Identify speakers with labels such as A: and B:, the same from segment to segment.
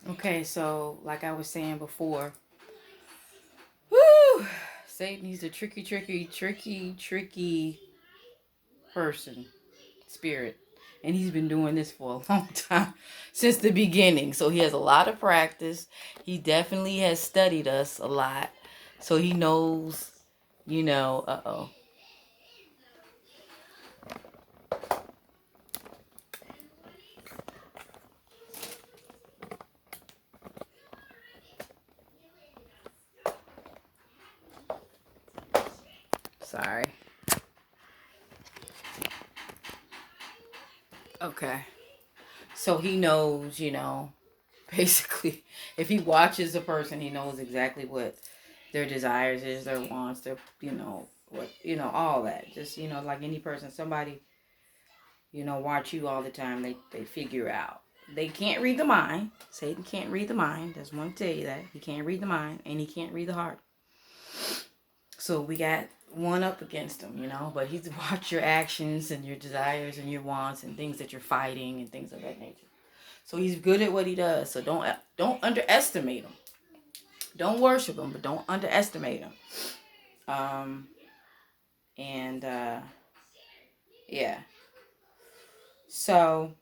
A: Okay, so like I was saying before, whoo, Satan, he's a tricky person, spirit. And he's been doing this for a long time, since the beginning. So he has a lot of practice. He definitely has studied us a lot. So he knows, uh-oh. Sorry. Okay. So he knows, basically, if he watches a person, he knows exactly what their desires is, their wants, their, all that. Just, like any person, somebody, watch you all the time, they figure out. They can't read the mind. Satan can't read the mind. Just want to tell you that. He can't read the mind, and he can't read the heart. So we got one up against him, but he's watch your actions and your desires and your wants and things that you're fighting and things of that nature. So he's good at what he does. So don't underestimate him. Don't worship him, but don't underestimate him. Um, and yeah. So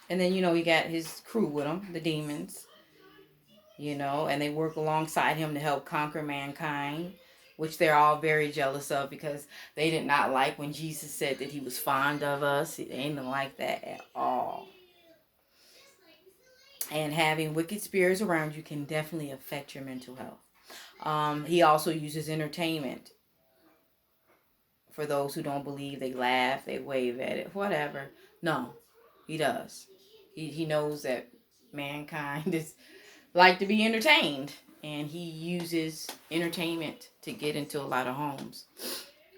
A: and then he got his crew with him, the demons. And they work alongside him to help conquer mankind, which they're all very jealous of because they did not like when Jesus said that he was fond of us. They didn't like that at all. And having wicked spirits around you can definitely affect your mental health. He also uses entertainment. For those who don't believe, they laugh, they wave at it, whatever. No, he does. He knows that mankind is like to be entertained, and he uses entertainment to get into a lot of homes.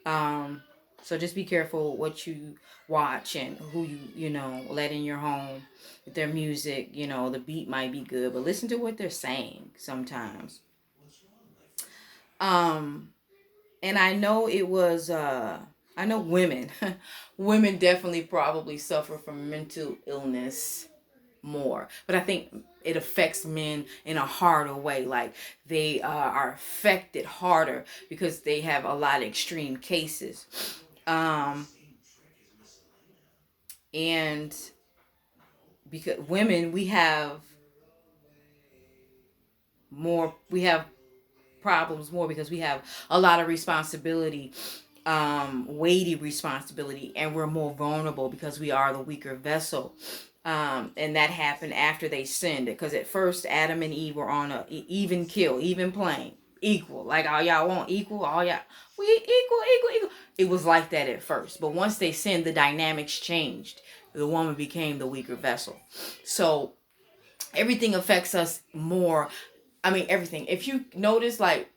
A: So just be careful what you watch and who you let in your home with their music. The beat might be good, but listen to what they're saying sometimes. And I know it was I know women women definitely probably suffer from mental illness more, but I think it affects men in a harder way. Like they are affected harder because they have a lot of extreme cases. Um and because women, we have problems more because we have a lot of responsibility, weighty responsibility, and we're more vulnerable because we are the weaker vessel. And that happened after they sinned, because at first Adam and Eve were on a even kill, even plane, equal. Like, all y'all want equal, all y'all we equal. It was like that at first, but once they sinned, the dynamics changed. The woman became the weaker vessel. So everything affects us more. I mean, everything. If you notice, like,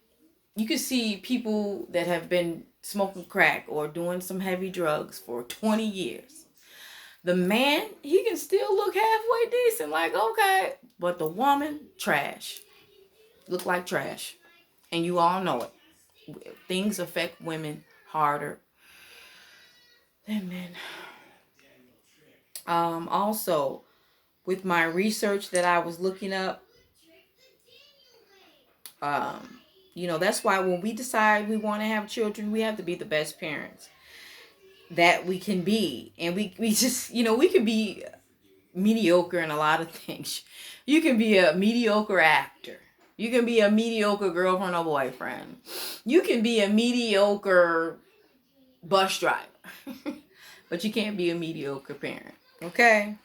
A: you can see people that have been smoking crack or doing some heavy drugs for 20 years. The man, he can still look halfway decent, like, okay. But the woman, trash. Look like trash. And you all know it. Things affect women harder than men. Also, with my research that I was looking up, that's why when we decide we want to have children, we have to be the best parents that we can be. And we just, we can be mediocre in a lot of things. You can be a mediocre actor. You can be a mediocre girlfriend or boyfriend. You can be a mediocre bus driver. But you can't be a mediocre parent. Okay?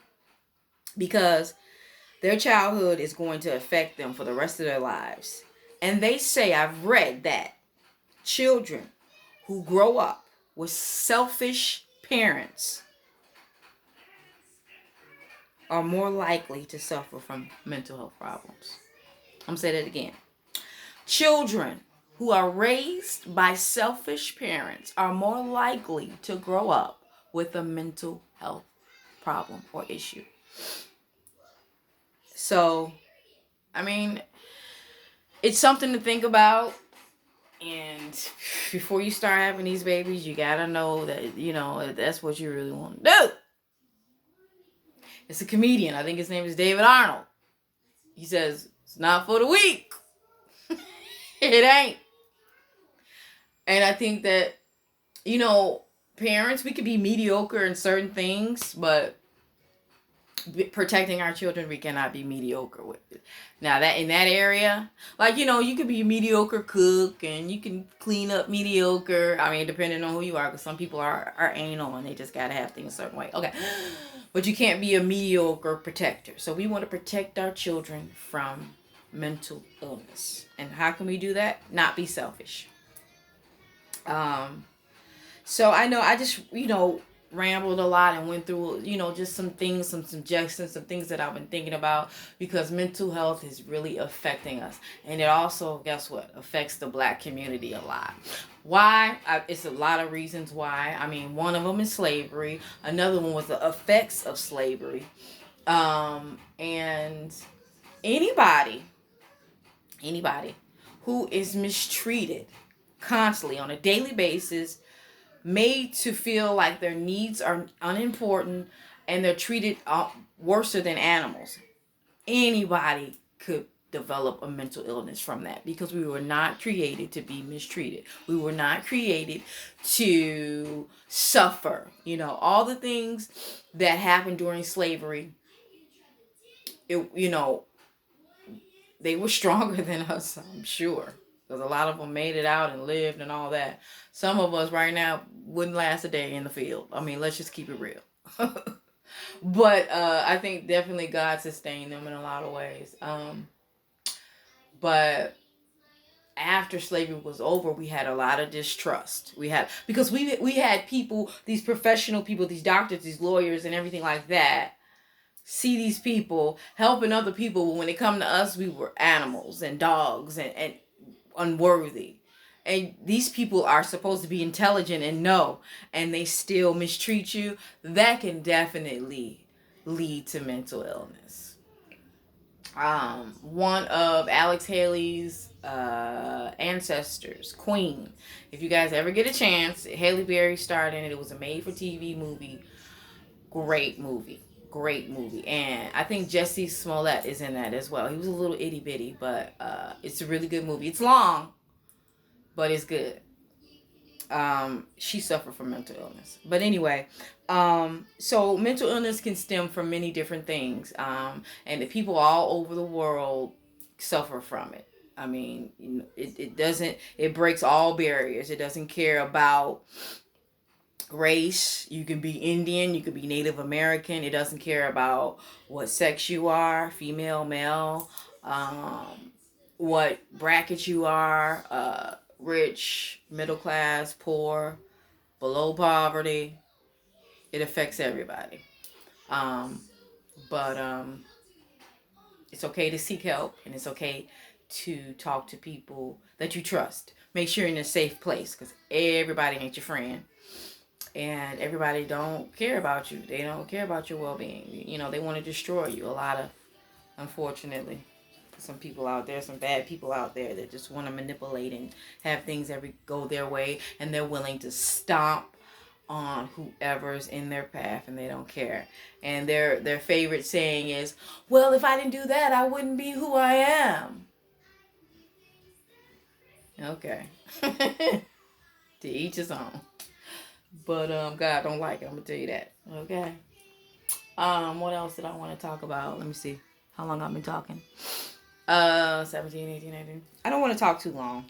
A: Because their childhood is going to affect them for the rest of their lives. And they say, I've read that children who grow up with selfish parents are more likely to suffer from mental health problems. I'm going to say that again. Children who are raised by selfish parents are more likely to grow up with a mental health problem or issue. So, I mean, it's something to think about. And before you start having these babies, you gotta know that, that's what you really want to do. It's a comedian. I think his name is David Arnold. He says, it's not for the weak. It ain't. And I think that, parents, we could be mediocre in certain things, but protecting our children, we cannot be mediocre with it. Now, that in that area, like, you could be a mediocre cook and you can clean up mediocre. I mean, depending on who you are, because some people are anal and they just got to have things a certain way. Okay. But you can't be a mediocre protector. So we want to protect our children from mental illness. And how can we do that? Not be selfish. So I know I just, rambled a lot and went through, just some things, some suggestions, some things that I've been thinking about, because mental health is really affecting us. And it also, guess what, affects the Black community a lot. Why? It's a lot of reasons why. I mean, one of them is slavery. Another one was the effects of slavery. And anybody who is mistreated constantly on a daily basis, made to feel like their needs are unimportant and they're treated worse than animals. Anybody could develop a mental illness from that, because we were not created to be mistreated. We were not created to suffer. All the things that happened during slavery, they were stronger than us, I'm sure. Because a lot of them made it out and lived and all that. Some of us right now wouldn't last a day in the field. I mean, let's just keep it real. But I think definitely God sustained them in a lot of ways. But after slavery was over, we had a lot of distrust. Because we had people, these professional people, these doctors, these lawyers and everything like that, see these people helping other people. But when it come to us, we were animals and dogs and unworthy. And these people are supposed to be intelligent and know, and they still mistreat you. That can definitely lead to mental illness. One of Alex Haley's ancestors, Queen. If you guys ever get a chance, Halle Berry starred in it. It was a made-for-TV movie. Great movie. And I think Jesse Smollett is in that as well. He was a little itty bitty, but it's a really good movie. It's long, but it's good. She suffered from mental illness. But anyway, so mental illness can stem from many different things. And the people all over the world suffer from it. I mean, it breaks all barriers. It doesn't care about race. You can be Indian, you could be Native American. It doesn't care about what sex you are, female, male, what bracket you are, rich, middle class, poor, below poverty. It affects everybody. But it's okay to seek help, and it's okay to talk to people that you trust. Make sure you're in a safe place, because everybody ain't your friend. And everybody don't care about you. They don't care about your well-being. They want to destroy you. Unfortunately, some people out there, some bad people out there that just want to manipulate and have things go their way, and they're willing to stomp on whoever's in their path, and they don't care. And their favorite saying is, well, if I didn't do that, I wouldn't be who I am. Okay. To each his own. But God don't like it, I'm gonna tell you that. Okay. What else did I want to talk about? Let me see how long I've been talking. 17, 18, 19. I don't want to talk too long.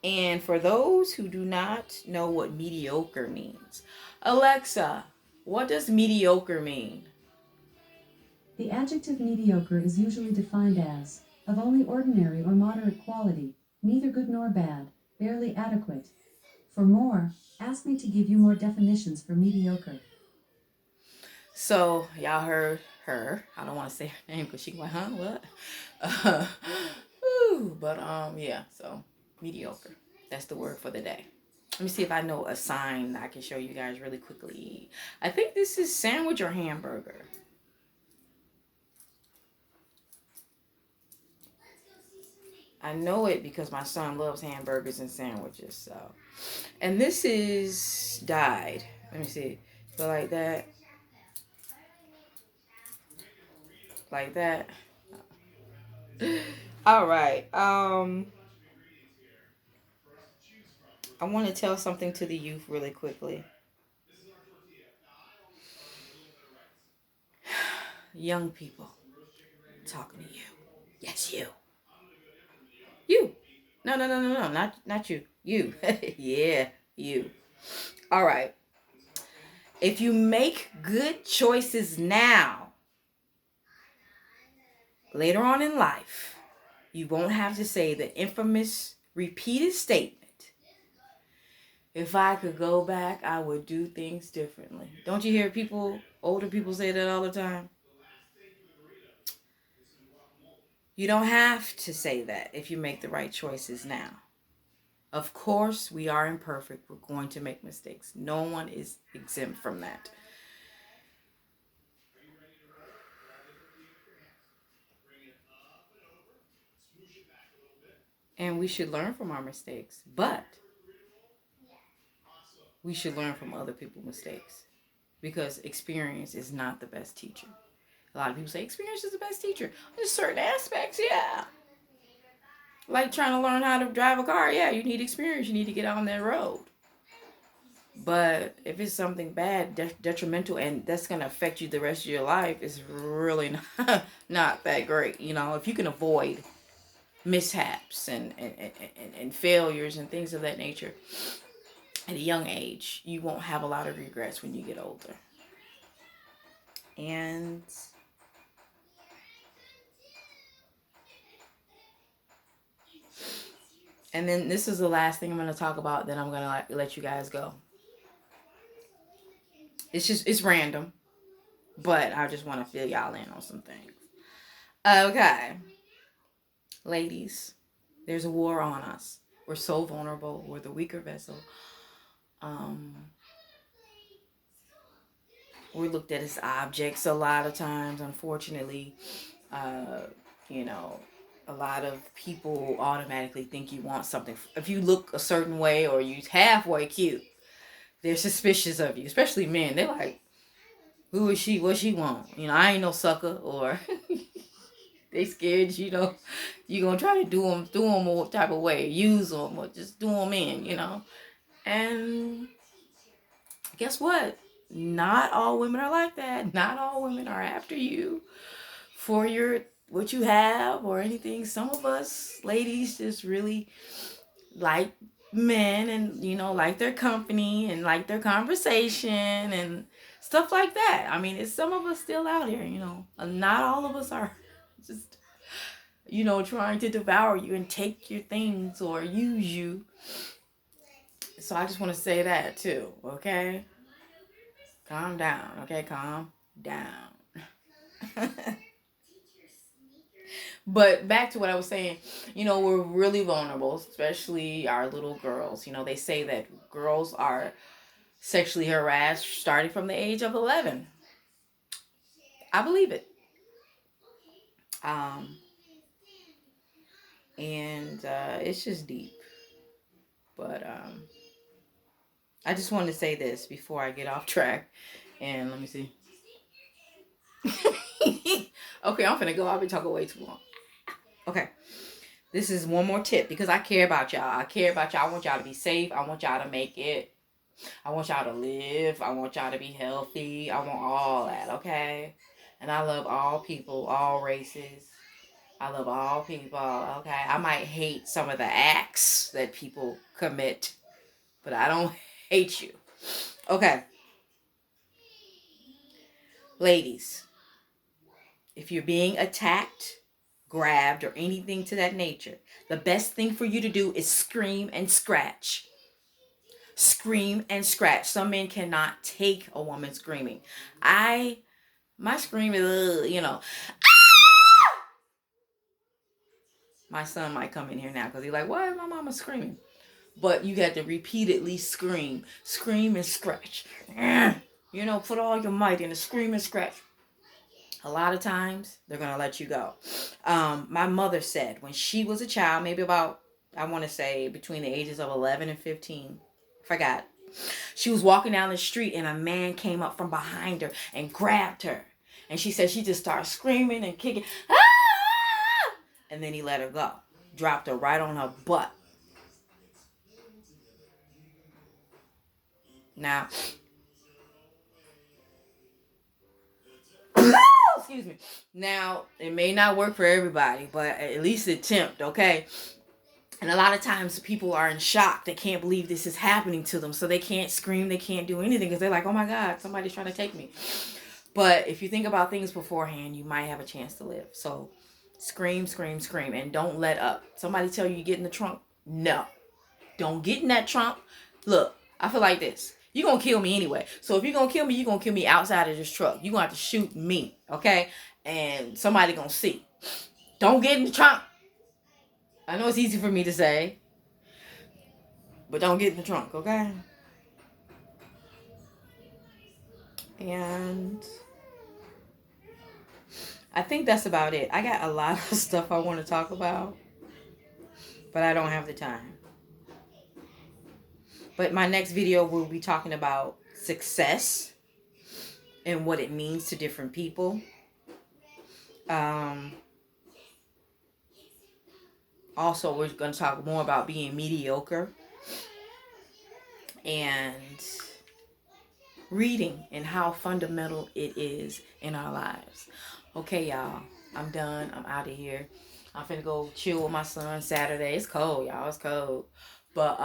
A: And for those who do not know what mediocre means, Alexa, what does mediocre mean?
B: The adjective mediocre is usually defined as of only ordinary or moderate quality, neither good nor bad, barely adequate. For more, ask me to give you more definitions for mediocre.
A: So, y'all heard her. I don't want to say her name because she's like, huh, what? But, yeah, so mediocre. That's the word for the day. Let me see if I know a sign I can show you guys really quickly. I think this is sandwich or hamburger. I know it because my son loves hamburgers and sandwiches. So, and this is dyed. Let me see. Go like that. Like that. All right. I want to tell something to the youth really quickly. Young people, I'm talking to you. Yes, you. You. No, no, no, no, no. Not you. You. Yeah, you. All right. If you make good choices now, later on in life, you won't have to say the infamous repeated statement, if I could go back, I would do things differently. Don't you hear older people say that all the time? You don't have to say that if you make the right choices now. Of course, we are imperfect. We're going to make mistakes. No one is exempt from that. And we should learn from our mistakes. But we should learn from other people's mistakes. Because experience is not the best teacher. A lot of people say experience is the best teacher. In certain aspects, yeah. Like trying to learn how to drive a car, yeah, you need experience. You need to get on that road. But if it's something bad, detrimental, and that's going to affect you the rest of your life, it's really not that great. You know, if you can avoid mishaps and failures and things of that nature at a young age, you won't have a lot of regrets when you get older. And then this is the last thing I'm going to talk about. Then I'm going to let you guys go. It's random, but I just want to fill y'all in on some things. Okay, ladies, there's a war on us. We're so vulnerable. We're the weaker vessel. We're looked at as objects a lot of times, unfortunately. You know, a lot of people automatically think you want something. If you look a certain way or you halfway cute, they're suspicious of you, especially men. They're like, who is she? What she want? You know, I ain't no sucker. Or they scared, you know, you gonna try to do them what type of way, use them or just do them in, you know. And guess what? Not all women are like that. Not all women are after you for your what you have or anything. Some of us ladies just really like men and, you know, like their company and like their conversation and stuff like that. I mean, it's some of us still out here, you know. Not all of us are just, you know, trying to devour you and take your things or use you. So I just want to say that too, okay? Calm down, okay? Calm down. But back to what I was saying, you know, we're really vulnerable, especially our little girls. You know, they say that girls are sexually harassed starting from the age of 11. I believe it. Um, and it's just deep. But I just wanted to say this before I get off track. And let me see. Okay, I'm finna go. I've been talking way too long. Okay. This is one more tip because I care about y'all. I care about y'all. I want y'all to be safe. I want y'all to make it. I want y'all to live. I want y'all to be healthy. I want all that, okay? And I love all people, all races. I love all people, okay? I might hate some of the acts that people commit, but I don't hate you. Okay. Ladies, if you're being attacked, grabbed, or anything to that nature, the best thing for you to do is scream and scratch. Scream and scratch. Some men cannot take a woman screaming. My scream is, you know. My son might come in here now because he's like, why is my mama screaming? But you got to repeatedly scream. Scream and scratch. You know, put all your might in the scream and scratch. a lot of times they're going to let you go. My mother said when she was a child, maybe about, I want to say between the ages of 11 and 15, forgot. She was walking down the street and a man came up from behind her and grabbed her. And she said she just started screaming and kicking. Ah! And then he let her go. Dropped her right on her butt. Now, excuse me. Now, it may not work for everybody, but at least attempt, okay? And a lot of times people are in shock. They can't believe this is happening to them. So they can't scream. They can't do anything because they're like, oh my God, somebody's trying to take me. But if you think about things beforehand, you might have a chance to live. So scream, scream, scream. And don't let up. Somebody tell you get in the trunk. No. Don't get in that trunk. Look, I feel like this. You're going to kill me anyway. So if you're going to kill me, you're going to kill me outside of this truck. You're going to have to shoot me. Okay? And somebody going to see. Don't get in the trunk. I know it's easy for me to say, but don't get in the trunk, okay? And I think that's about it. I got a lot of stuff I want to talk about, but I don't have the time. But my next video will be talking about success and what it means to different people. Also, we're going to talk more about being mediocre and reading and how fundamental it is in our lives. Okay, y'all. I'm done. I'm out of here. I'm finna go chill with my son Saturday. It's cold, y'all. It's cold. But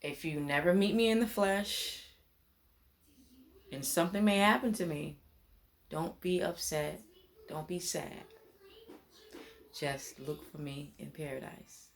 A: if you never meet me in the flesh and something may happen to me, don't be upset. Don't be sad. Just look for me in paradise.